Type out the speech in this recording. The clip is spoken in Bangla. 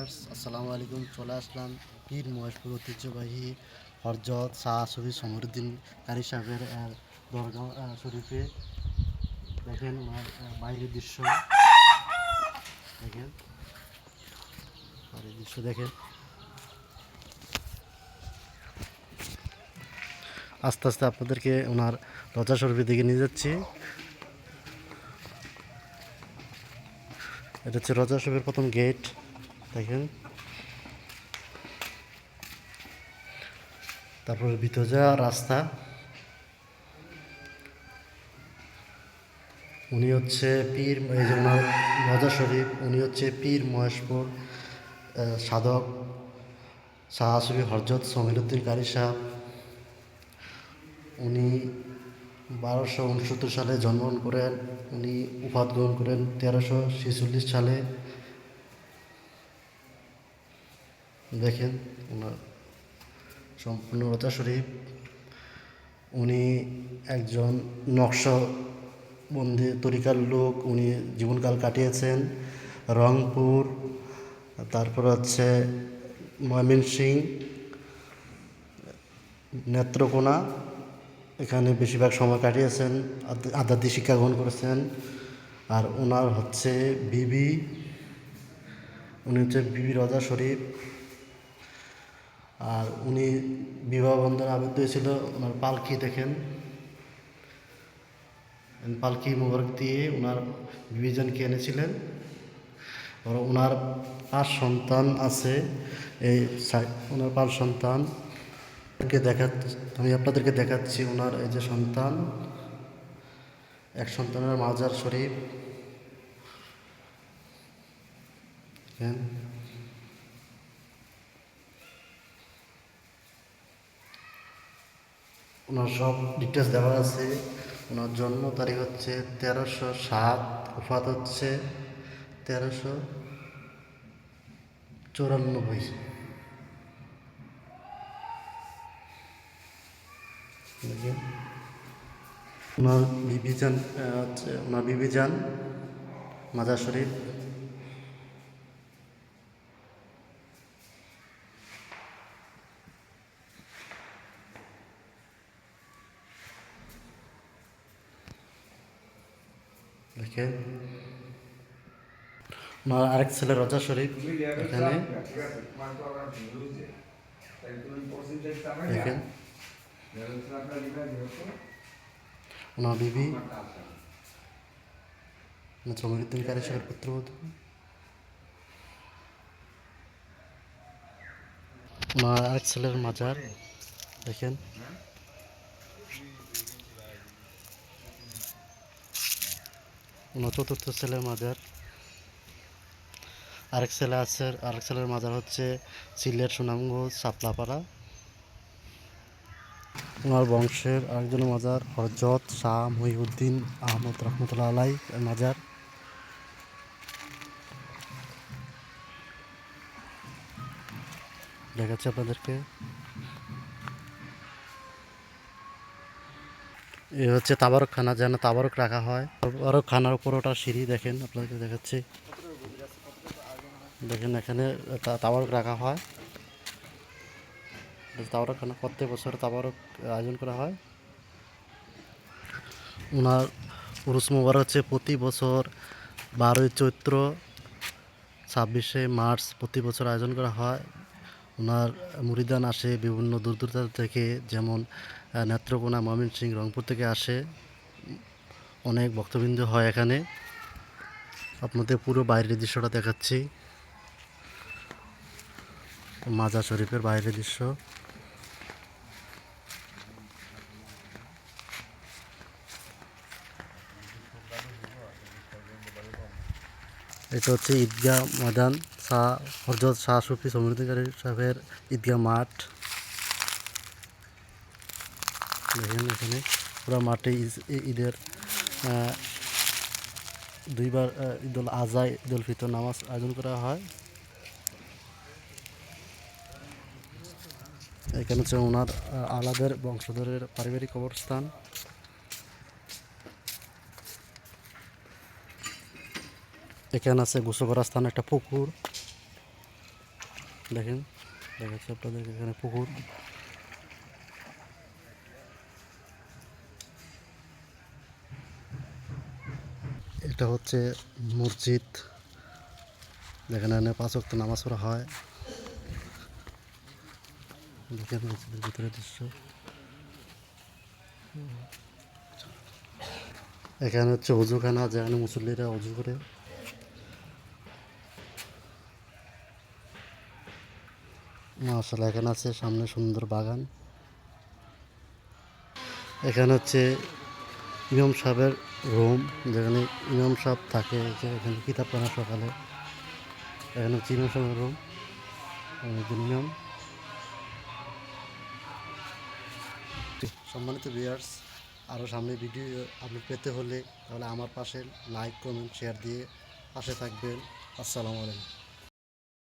আসসালামু আলাইকুম। চলে আসলাম পীর মহেশপুর ঐতিহ্যবাহী হরজত শাহ শফি সমরুদ্দিন কারি সাহেবের দরগা শরীফে। দেখেন ওনার বাইরের দৃশ্য, দেখেন বাইরের দৃশ্য দেখেন। আস্তে আস্তে আপনাদেরকে ওনার রজা শরীফের দিকে নিয়ে যাচ্ছি। এটা হচ্ছে রজা শরীফের প্রথম গেট, দেখেন। তারপর ভিতরে যাওয়া রাস্তা। উনি হচ্ছে পীর, এই যে ওনার রজা শরীফ, উনি হচ্ছে পীর মহেশপুর সাধক শাহ শফি হরজত সমীরুদ্দিন কারি সাহেব। উনি 1269 সালে জন্মগ্রহণ করেন। উনি উপাধি গ্রহণ করেন 1346 সালে। দেখেন ওনার সম্পূর্ণ রজা শরীফ। উনি একজন নকশবন্দি তরিকার লোক। উনি জীবনকাল কাটিয়েছেন রংপুর, তারপর হচ্ছে ময়মনসিংহ, নেত্রকোনা, এখানে বেশিরভাগ সময় কাটিয়েছেন। আধ্যাত্মিক শিক্ষা গ্রহণ করেছেন। আর ওনার হচ্ছে বিবি, উনি হচ্ছে বিবি রজা শরীফ। আর উনি বিবাহ বন্ধনে আবদ্ধ হয়েছিল। ওনার পালকি দেখেন, পালকি মোবারক দিয়ে ওনার বিবিজনকে এনেছিলেন। ওনার 5 সন্তান আছে। এই ওনার 5 সন্তান আমি আপনাদেরকে দেখাচ্ছি। ওনার এই যে সন্তান, এক সন্তানের মাজার শরীফ, হ্যাঁ। ওনার সব ডিটেলস দেওয়া আছে। ওনার জন্ম তারিখ হচ্ছে 1307, ওফাত হচ্ছে 1394। ওনার বিবিজান হচ্ছে ওনার বিবিজান মাজার শরীফ। দেখেন ওনার আরেক ছেলে রজা শরীফ এখানে, দেখেন। ওনার বিবি জমিরুদ্দিন কারি সাহেবের পুত্রবধূ। ওনার আরেক ছেলের মাজার, দেখেন। ওনার চতুর্থ ছেলের মাজার। আরেক ছেলে আছে, আরেক ছেলের মাজার হচ্ছে সিলেট সুনামগঞ্জ সাপলাপাড়া। ওনার বংশের আরেকজনের মাজার হরজত শাহ মহিউদ্দিন আহমদ রহমতুল্লাহ আলাই মাজার। দেখাচ্ছি আপনাদেরকে। এ হচ্ছে তাবারকখানা, যেন তাবারক রাখা হয়। তাবারকখানার উপর ওটা সিঁড়ি, দেখেন আপনাদেরকে দেখাচ্ছি। দেখেন এখানে তাবারক রাখা হয়। তাবারকখানা প্রত্যেক বছর তাবারক আয়োজন করা হয়। ওনার উরুস মোবারক হচ্ছে প্রতি বছর 12ই চৈত্র, 26শে মার্চ প্রতি বছর আয়োজন করা হয়। ওনার মুরিদান আসে বিভিন্ন দূর দূরান্ত থেকে, যেমন নেত্রকোনা, ময়মনসিংহ, রংপুর থেকে আসে। অনেক ভক্তবৃন্দ হয় এখানে। আপনাদের পুরো বাইরের দৃশ্যটা দেখাচ্ছি, মাজার শরীফের বাইরের দৃশ্য। এটা হচ্ছে ঈদগাহ ময়দান, শাহ হরজত শাহ শফি সমৃদ্ধি সাহেবের ঈদগাহ মাঠ। দেখেন এখানে পুরো মাঠে ঈদের দুইবার ঈদুল আজহা, ঈদুল ফিতর নামাজ আয়োজন করা হয়। এখানে হচ্ছে ওনার আলাদের বংশধরের পারিবারিক কবরস্থান। এখানে আছে গোসল করার স্থান, একটা পুকুর। দেখেন, দেখাচ্ছি আপনাদের এখানে পুকুর। এটা হচ্ছে মসজিদ, যেখানে 5 ওয়াক্ত নামাজ পড়া হয়। দেখেন মসজিদের ভিতরের দৃশ্য। এখানে হচ্ছে অজুখানা, যেখানে মুসল্লিরা অজু করে। মাশাআল্লাহ, এখানে আছে সামনে সুন্দর বাগান। এখানে হচ্ছে ইমাম সাহেবের রুম, যেখানে ইমাম সাহেব থাকে, যে এখানে কিতাব পড়া সকালে। এখানে হচ্ছে ইমাম সাহেবের রুম, একজন ইমাম। সম্মানিত ভিউয়ার্স, আরও সামনে ভিডিও আপলোড পেতে হলে তাহলে আমার পাশে লাইক, কমেন্ট, শেয়ার দিয়ে পাশে থাকবেন। আসসালামু আলাইকুম।